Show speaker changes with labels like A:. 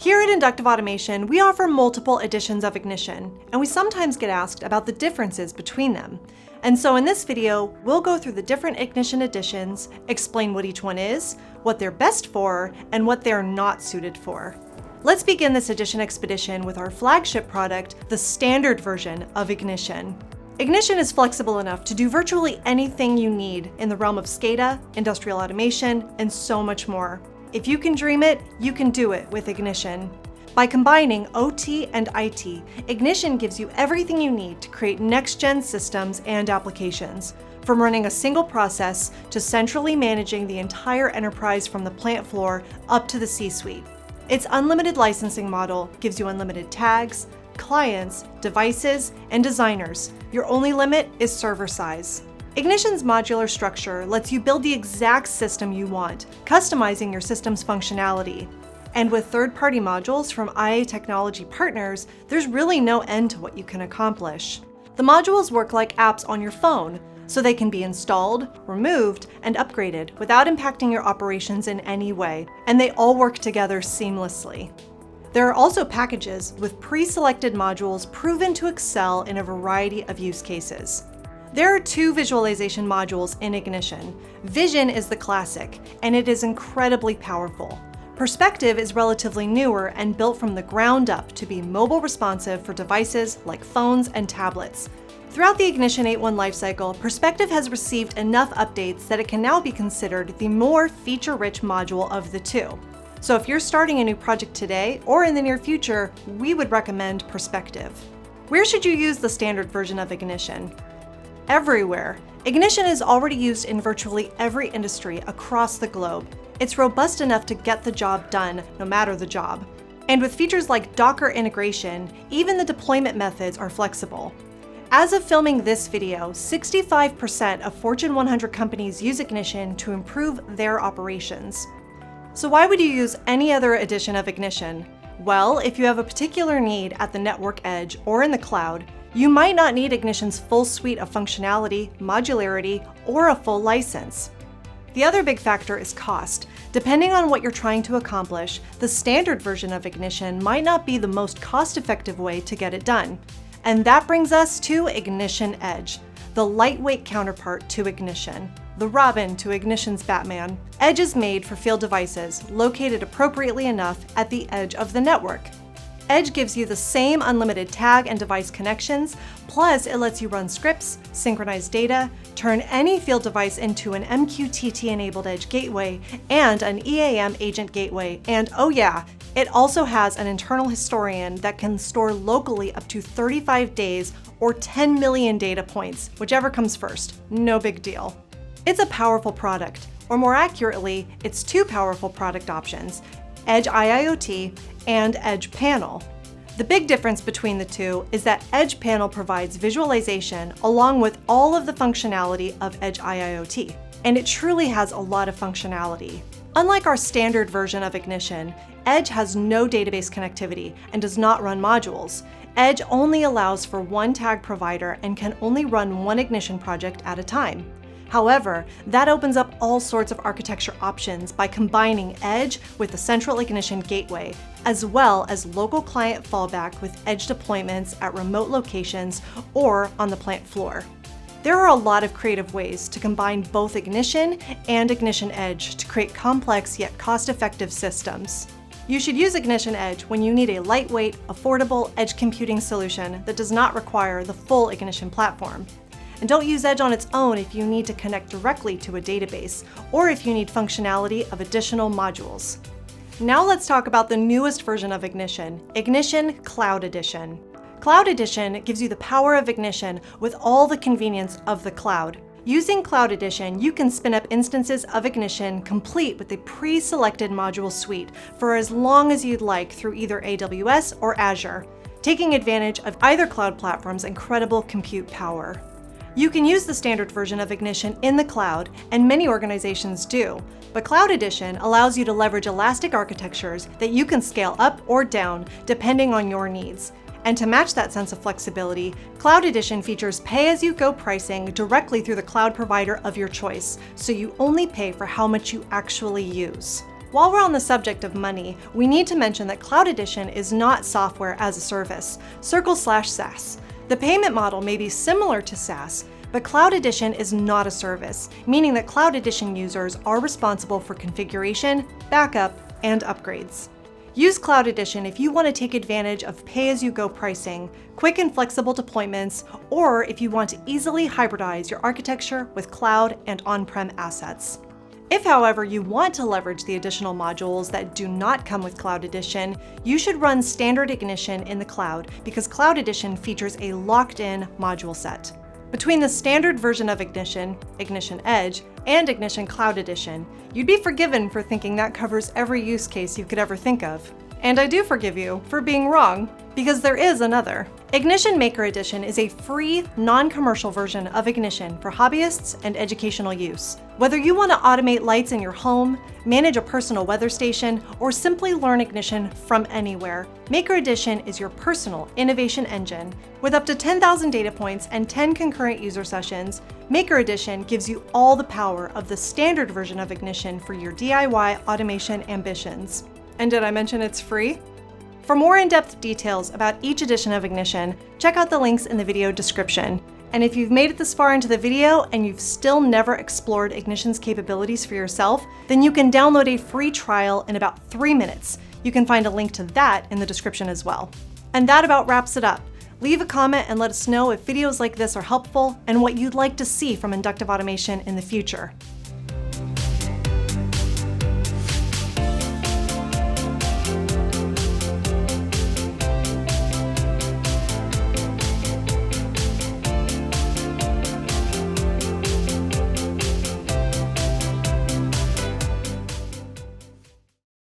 A: Here at Inductive Automation, we offer multiple editions of Ignition, and we sometimes get asked about the differences between them. And so in this video, we'll go through the different Ignition editions, explain what each one is, what they're best for, and what they're not suited for. Let's begin this edition expedition with our flagship product, the standard version of Ignition. Ignition is flexible enough to do virtually anything you need in the realm of SCADA, industrial automation, and so much more. If you can dream it, you can do it with Ignition. By combining OT and IT, Ignition gives you everything you need to create next-gen systems and applications, from running a single process to centrally managing the entire enterprise from the plant floor up to the C-suite. Its unlimited licensing model gives you unlimited tags, clients, devices, and designers. Your only limit is server size. Ignition's modular structure lets you build the exact system you want, customizing your system's functionality. And with third-party modules from IA technology partners, there's really no end to what you can accomplish. The modules work like apps on your phone, so they can be installed, removed, and upgraded without impacting your operations in any way, and they all work together seamlessly. There are also packages with pre-selected modules proven to excel in a variety of use cases. There are two visualization modules in Ignition. Vision is the classic, and it is incredibly powerful. Perspective is relatively newer and built from the ground up to be mobile responsive for devices like phones and tablets. Throughout the Ignition 8.1 lifecycle, Perspective has received enough updates that it can now be considered the more feature-rich module of the two. So if you're starting a new project today or in the near future, we would recommend Perspective. Where should you use the standard version of Ignition? Everywhere. Ignition is already used in virtually every industry across the globe. It's robust enough to get the job done, no matter the job. And with features like Docker integration, even the deployment methods are flexible. As of filming this video, 65% of Fortune 100 companies use Ignition to improve their operations. So why would you use any other edition of Ignition? Well, if you have a particular need at the network edge or in the cloud, you might not need Ignition's full suite of functionality, modularity, or a full license. The other big factor is cost. Depending on what you're trying to accomplish, the standard version of Ignition might not be the most cost-effective way to get it done. And that brings us to Ignition Edge, the lightweight counterpart to Ignition, the Robin to Ignition's Batman. Edge is made for field devices located appropriately enough at the edge of the network. Edge gives you the same unlimited tag and device connections, plus it lets you run scripts, synchronize data, turn any field device into an MQTT-enabled Edge gateway and an EAM agent gateway, and oh yeah, it also has an internal historian that can store locally up to 35 days or 10 million data points, whichever comes first, no big deal. It's a powerful product, or more accurately, it's two powerful product options, Edge IIoT and Edge Panel. The big difference between the two is that Edge Panel provides visualization along with all of the functionality of Edge IIoT, and it truly has a lot of functionality. Unlike our standard version of Ignition, Edge has no database connectivity and does not run modules. Edge only allows for one tag provider and can only run one Ignition project at a time. However, that opens up all sorts of architecture options by combining Edge with the central Ignition gateway, as well as local client fallback with Edge deployments at remote locations or on the plant floor. There are a lot of creative ways to combine both Ignition and Ignition Edge to create complex yet cost-effective systems. You should use Ignition Edge when you need a lightweight, affordable edge computing solution that does not require the full Ignition platform. And don't use Edge on its own if you need to connect directly to a database or if you need functionality of additional modules. Now let's talk about the newest version of Ignition, Ignition Cloud Edition. Cloud Edition gives you the power of Ignition with all the convenience of the cloud. Using Cloud Edition, you can spin up instances of Ignition complete with a pre-selected module suite for as long as you'd like through either AWS or Azure, taking advantage of either cloud platform's incredible compute power. You can use the standard version of Ignition in the cloud, and many organizations do, but Cloud Edition allows you to leverage elastic architectures that you can scale up or down depending on your needs. And to match that sense of flexibility, Cloud Edition features pay-as-you-go pricing directly through the cloud provider of your choice, so you only pay for how much you actually use. While we're on the subject of money, we need to mention that Cloud Edition is not software as a service, Circle/SaaS. The payment model may be similar to SaaS, but Cloud Edition is not a service, meaning that Cloud Edition users are responsible for configuration, backup, and upgrades. Use Cloud Edition if you want to take advantage of pay-as-you-go pricing, quick and flexible deployments, or if you want to easily hybridize your architecture with cloud and on-prem assets. If, however, you want to leverage the additional modules that do not come with Cloud Edition, you should run standard Ignition in the cloud because Cloud Edition features a locked-in module set. Between the standard version of Ignition, Ignition Edge, and Ignition Cloud Edition, you'd be forgiven for thinking that covers every use case you could ever think of. And I do forgive you for being wrong, because there is another. Ignition Maker Edition is a free, non-commercial version of Ignition for hobbyists and educational use. Whether you want to automate lights in your home, manage a personal weather station, or simply learn Ignition from anywhere, Maker Edition is your personal innovation engine. With up to 10,000 data points and 10 concurrent user sessions, Maker Edition gives you all the power of the standard version of Ignition for your DIY automation ambitions. And did I mention it's free? For more in-depth details about each edition of Ignition, check out the links in the video description. And if you've made it this far into the video and you've still never explored Ignition's capabilities for yourself, then you can download a free trial in about 3 minutes. You can find a link to that in the description as well. And that about wraps it up. Leave a comment and let us know if videos like this are helpful and what you'd like to see from inductive automation in the future.